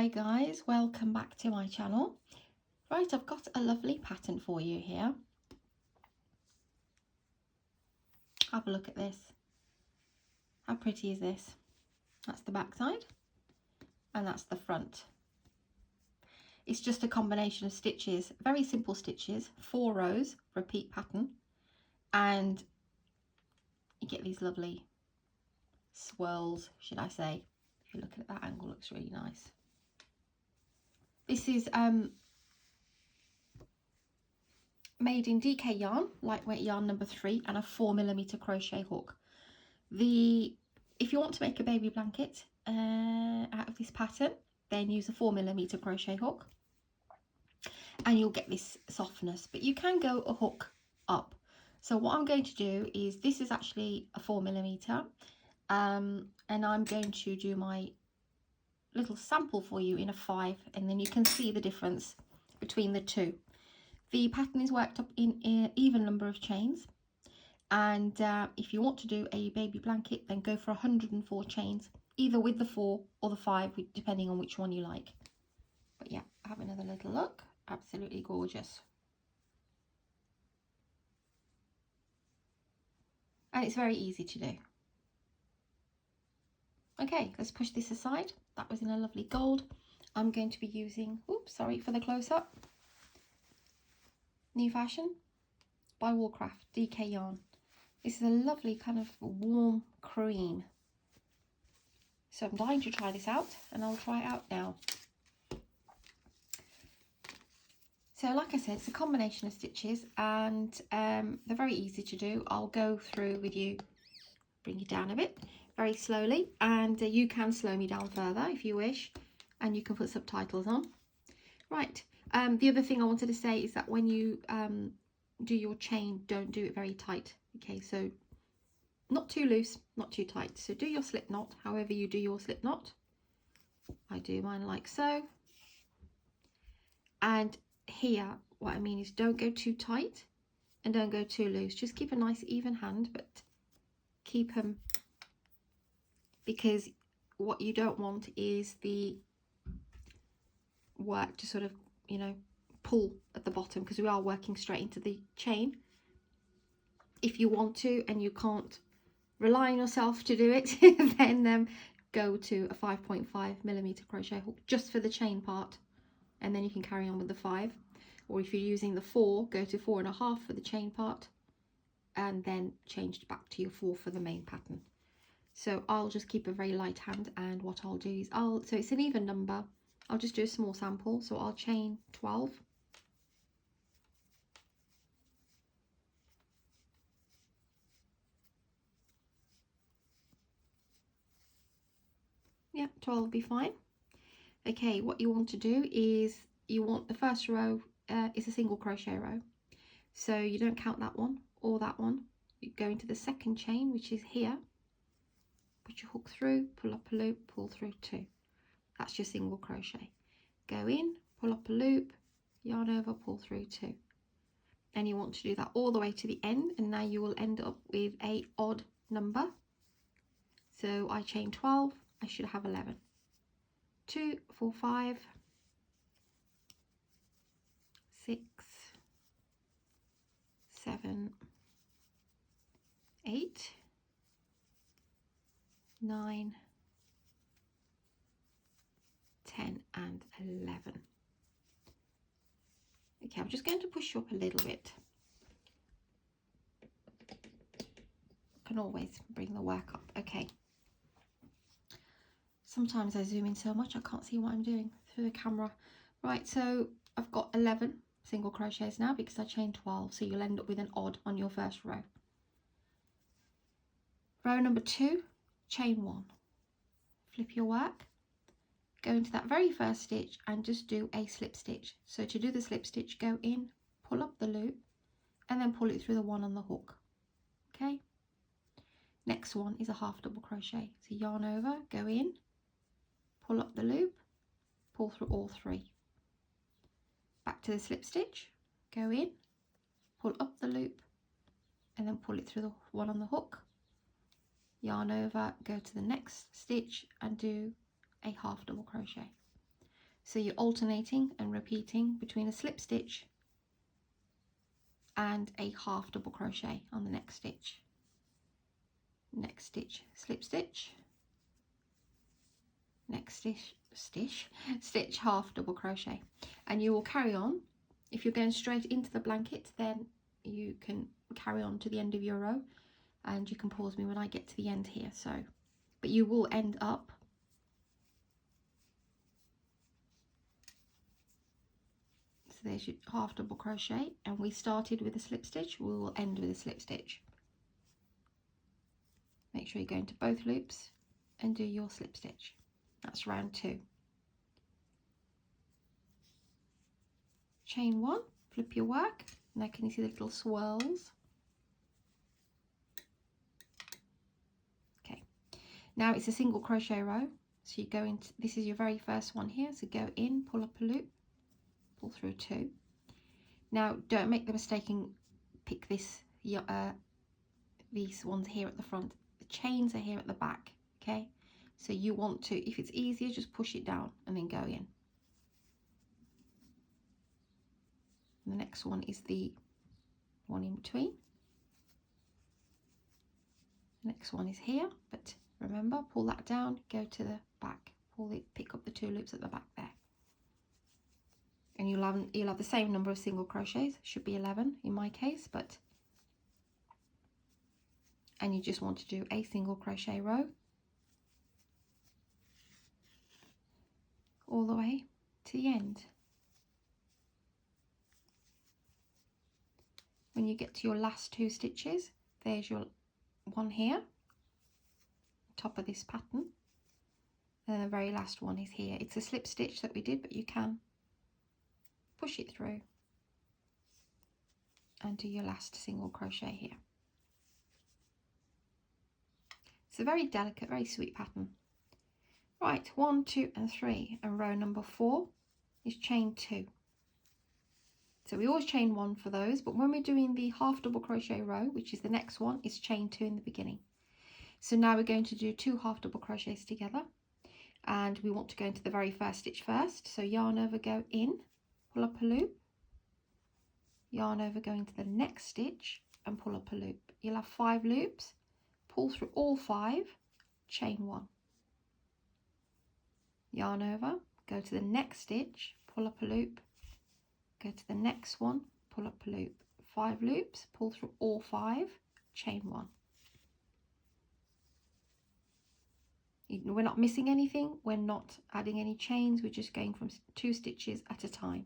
Hi guys, welcome back to my channel. Right, I've got a lovely pattern for you here. Have a look at this. How pretty is this? That's the back side and that's the front. It's just a combination of stitches, very simple stitches, 4 rows, repeat pattern, and you get these lovely swirls, should I say. If you look at that angle, it looks really nice. This is made in DK yarn, lightweight yarn number 3, and a 4mm crochet hook. If you want to make a baby blanket out of this pattern, then use a 4mm crochet hook and you'll get this softness, but you can go a hook up. So what I'm going to do is, this is actually a 4mm, and I'm going to do my little sample for you in a 5, and then you can see the difference between the two. The pattern is worked up in an even number of chains, and if you want to do a baby blanket, then go for 104 chains, either with the 4 or the 5, depending on which one you like. But yeah, have another little look. Absolutely gorgeous. And it's very easy to do. Okay, let's push this aside. That was in a lovely gold. I'm going to be using, oops, sorry for the close-up, New Fashion by Warcraft DK yarn. This is a lovely kind of warm cream. So I'm dying to try this out, and I'll try it out now. So like I said, it's a combination of stitches, and they're very easy to do. I'll go through with you, bring you down a bit, very slowly, and you can slow me down further if you wish, and you can put subtitles on. Right, the other thing I wanted to say is that when you do your chain, don't do it very tight. Okay, so not too loose, not too tight. So do your slip knot however you do your slip knot. I do mine like so. And here, what I mean is, don't go too tight and don't go too loose. Just keep a nice even hand, but keep them, because what you don't want is the work to sort of, you know, pull at the bottom, because we are working straight into the chain. If you want to and you can't rely on yourself to do it, then go to a 5.5mm crochet hook just for the chain part, and then you can carry on with the 5. Or if you're using the 4, go to 4.5 for the chain part, and then change back to your 4 for the main pattern. So I'll just keep a very light hand, and what I'll do is so it's an even number. I'll just do a small sample. So I'll chain 12. Yeah, 12 will be fine. Okay, what you want to do is, you want the first row is a single crochet row. So you don't count that one or that one. You go into the second chain, which is here. Put your hook through, pull up a loop, pull through 2. That's your single crochet. Go in, pull up a loop, yarn over, pull through 2. And you want to do that all the way to the end, and now you will end up with a odd number. So I chain 12, I should have 11. 2, 4, 5, 6, 7, 8, 9, 10 and 11. Okay, I'm just going to push you up a little bit. Can always bring the work up. Okay. Sometimes I zoom in so much I can't see what I'm doing through the camera. Right, so I've got 11 single crochets now because I chained 12, so you'll end up with an odd on your first row. Row number 2, chain 1. Flip your work, go into that very first stitch and just do a slip stitch. So to do the slip stitch, go in, pull up the loop, and then pull it through the one on the hook. Okay. Next one is a half double crochet. So yarn over, go in, pull up the loop, pull through all 3. Back to the slip stitch, go in, pull up the loop, and then pull it through the one on the hook. Yarn over, go to the next stitch and do a half double crochet. So you're alternating and repeating between a slip stitch and a half double crochet on the next stitch. Next stitch, slip stitch, next stitch, half double crochet, and you will carry on. If you're going straight into the blanket, then you can carry on to the end of your row, and you can pause me when I get to the end here. So, but you will end up so there's your half double crochet, and we started with a slip stitch, we will end with a slip stitch. Make sure you go into both loops and do your slip stitch. That's round 2. Chain 1, flip your work. Now can you see the little swirls? Okay, now it's a single crochet row, so you go into, this is your very first one here, so go in, pull up a loop, pull through 2. Now don't make the mistake and pick this these ones here at the front. The chains are here at the back, okay? So you want to, if it's easier, just push it down and then go in. And the next one is the one in between. The next one is here, but remember, pull that down, go to the back, pick up the 2 loops at the back there. And you'll have the same number of single crochets, should be 11 in my case, but and you just want to do a single crochet row all the way to the end. When you get to your last 2 stitches, there's your one here, top of this pattern, and then the very last one is here. It's a slip stitch that we did, but you can push it through and do your last single crochet here. It's a very delicate, very sweet pattern. Right, 1, 2 and 3, and row number 4 is chain 2. So we always chain 1 for those, but when we're doing the half double crochet row, which is the next one, is chain 2 in the beginning. So now we're going to do 2 half double crochets together, and we want to go into the very first stitch first. So yarn over, go in, pull up a loop, yarn over, go into the next stitch and pull up a loop. You'll have 5 loops, pull through all 5, chain 1, yarn over, go to the next stitch, pull up a loop, go to the next one, pull up a loop, 5 loops, pull through all 5, chain 1. We're not missing anything, we're not adding any chains, we're just going from 2 stitches at a time.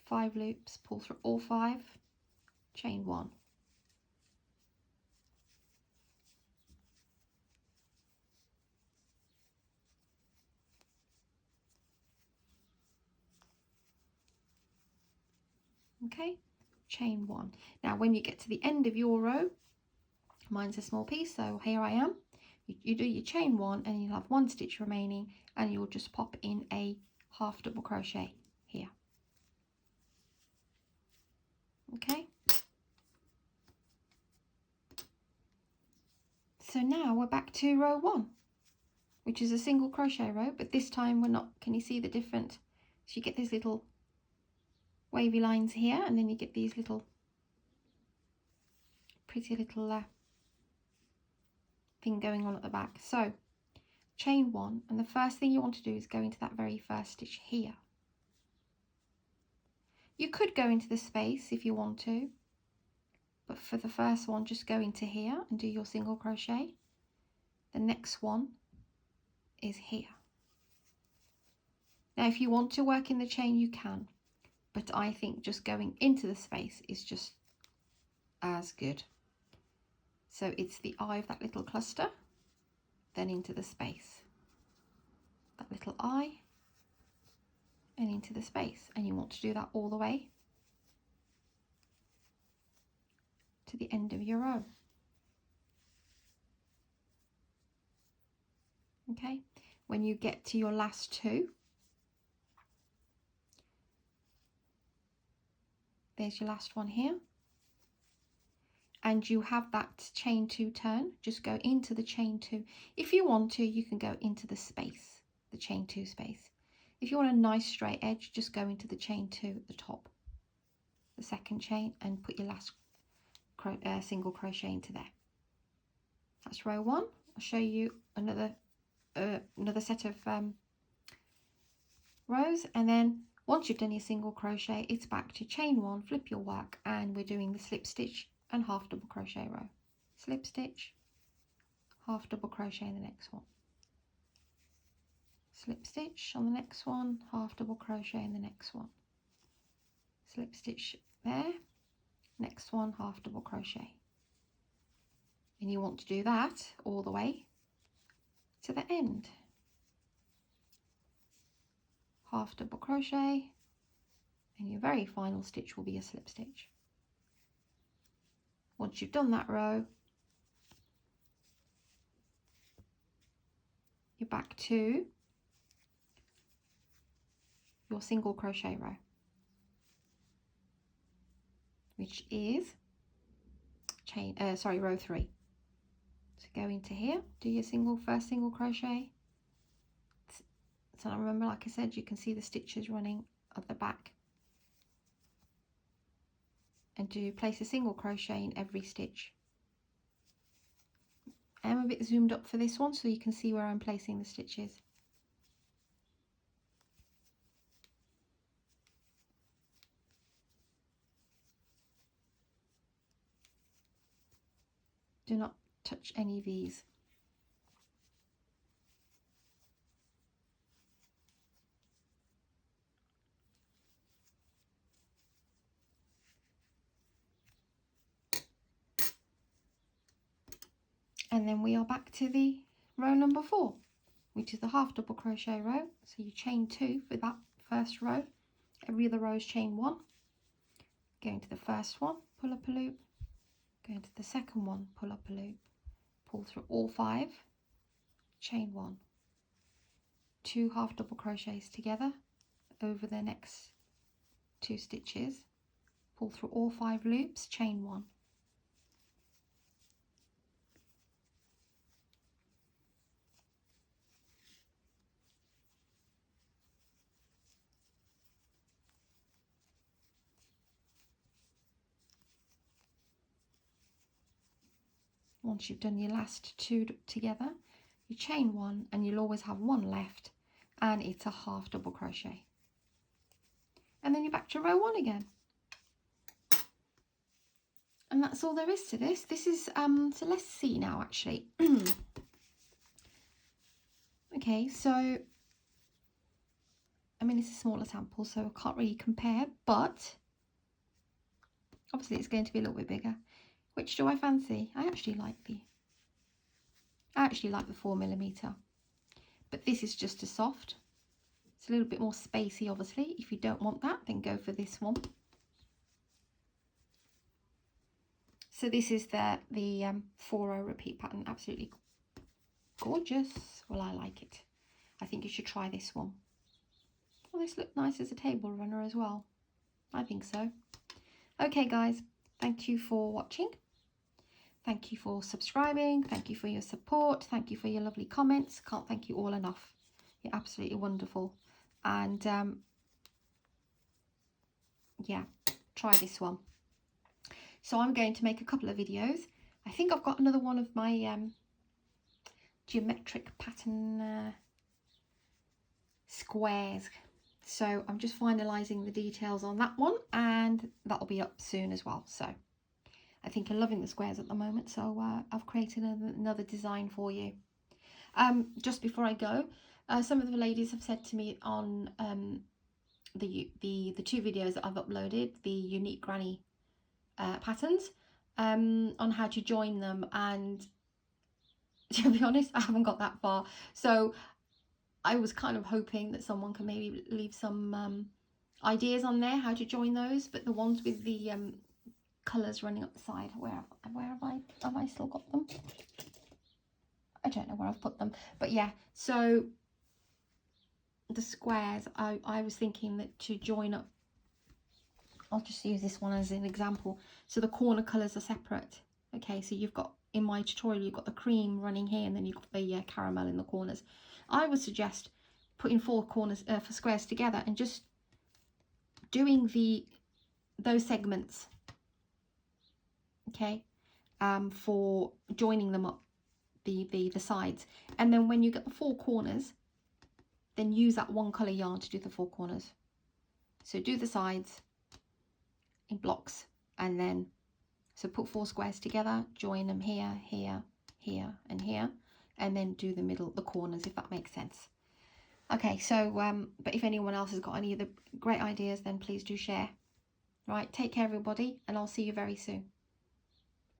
5 loops, pull through all 5, chain 1. Okay, chain 1. Now when you get to the end of your row, mine's a small piece, so here I am, you do your chain 1 and you'll have 1 stitch remaining, and you'll just pop in a half double crochet here. Okay, so now we're back to row 1, which is a single crochet row, but this time we're not, can you see the different, so you get these little wavy lines here, and then you get these little pretty little thing going on at the back. So chain 1, and the first thing you want to do is go into that very first stitch here. You could go into the space if you want to, but for the first one just go into here and do your single crochet. The next one is here. Now if you want to work in the chain you can, but I think just going into the space is just as good. So it's the eye of that little cluster, then into the space, that little eye, and into the space, and you want to do that all the way to the end of your row. Okay, when you get to your last 2, there's your last one here, and you have that chain 2 turn, just go into the chain 2. If you want to, you can go into the space, the chain 2 space. If you want a nice straight edge, just go into the chain 2 at the top, the second chain, and put your last single crochet into there. That's row 1. I'll show you another set of rows, and then once you've done your single crochet, it's back to chain 1, flip your work, and we're doing the slip stitch and half double crochet row. Slip stitch, half double crochet in the next one, slip stitch on the next one, half double crochet in the next one, slip stitch there, next one, half double crochet. And you want to do that all the way to the end. Half double crochet, and your very final stitch will be a slip stitch. Once you've done that row, you're back to your single crochet row, which is row 3. So go into here, do your first single crochet. So remember, like I said, you can see the stitches running at the back, and place a single crochet in every stitch. I'm a bit zoomed up for this one so you can see where I'm placing the stitches. Do not touch any of these. And then we are back to the row number 4, which is the half double crochet row. So you chain 2 for that first row. Every other row is chain 1. Go into the first one, pull up a loop. Go into the second one, pull up a loop. Pull through all 5, chain 1. 2 half double crochets together over the next 2 stitches. Pull through all 5 loops, chain 1. Once you've done your last 2 together, you chain 1, and you'll always have 1 left, and it's a half double crochet. And then you're back to row 1 again. And that's all there is to this. This is, so let's see now actually. Okay, so, I mean, it's a smaller sample, so I can't really compare, but obviously it's going to be a little bit bigger. Which do I fancy? I actually like the 4mm, but this is just as soft. It's a little bit more spacey, obviously. If you don't want that, then go for this one. So this is the 4-row repeat pattern. Absolutely gorgeous. Well, I like it. I think you should try this one. Well, this looks nice as a table runner as well. I think so. Okay, guys, thank you for watching. Thank you for subscribing. Thank you for your support. Thank you for your lovely comments. Can't thank you all enough. You're absolutely wonderful. And yeah, try this one. So I'm going to make a couple of videos. I think I've got another one of my geometric pattern squares. So I'm just finalising the details on that one, and that'll be up soon as well. So I think I'm loving the squares at the moment, so I've created another design for you. Just before I go, some of the ladies have said to me on the 2 videos that I've uploaded, the unique granny patterns, on how to join them, and to be honest, I haven't got that far. So I was kind of hoping that someone can maybe leave some ideas on there how to join those, but the ones with the colours running up the side, where have I still got them? I don't know where I've put them, but yeah, so the squares, I was thinking that to join up, I'll just use this one as an example. So the corner colours are separate, Okay, so you've got, in my tutorial, you've got the cream running here, and then you've got the caramel in the corners. I would suggest putting 4 corners for squares together and just doing those segments, okay, for joining them up, the sides. And then when you get the 4 corners, then use that one colour yarn to do the 4 corners. So do the sides in blocks, and then so put 4 squares together, join them here, here, here, and here, and then do the middle, the corners, if that makes sense. Okay, so but if anyone else has got any other great ideas, then please do share. Right, take care everybody, and I'll see you very soon.